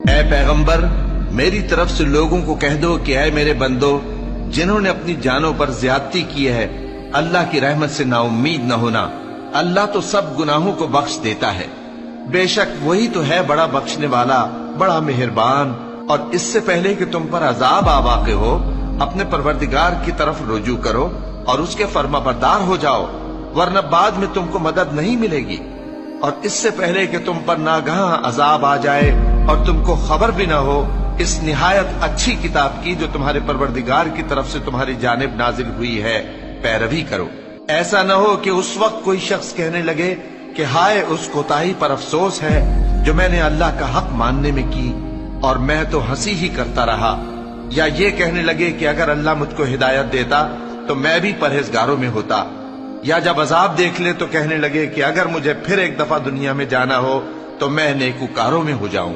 اے پیغمبر میری طرف سے لوگوں کو کہہ دو کہ اے میرے بندو جنہوں نے اپنی جانوں پر زیادتی کی ہے اللہ کی رحمت سے نا امید نہ ہونا، اللہ تو سب گناہوں کو بخش دیتا ہے، بے شک وہی تو ہے بڑا بخشنے والا بڑا مہربان۔ اور اس سے پہلے کہ تم پر عذاب آ واقع ہو اپنے پروردگار کی طرف رجوع کرو اور اس کے فرما بردار ہو جاؤ، ورنہ بعد میں تم کو مدد نہیں ملے گی۔ اور اس سے پہلے کہ تم پر ناگہاں عذاب آ جائے اور تم کو خبر بھی نہ ہو اس نہایت اچھی کتاب کی جو تمہارے پروردگار کی طرف سے تمہاری جانب نازل ہوئی ہے پیروی کرو۔ ایسا نہ ہو کہ اس وقت کوئی شخص کہنے لگے کہ ہائے اس کوتاہی پر افسوس ہے جو میں نے اللہ کا حق ماننے میں کی اور میں تو ہنسی ہی کرتا رہا، یا یہ کہنے لگے کہ اگر اللہ مجھ کو ہدایت دیتا تو میں بھی پرہیزگاروں میں ہوتا، یا جب عذاب دیکھ لے تو کہنے لگے کہ اگر مجھے پھر ایک دفعہ دنیا میں جانا ہو تو میں نیکوکاروں میں ہو جاؤں۔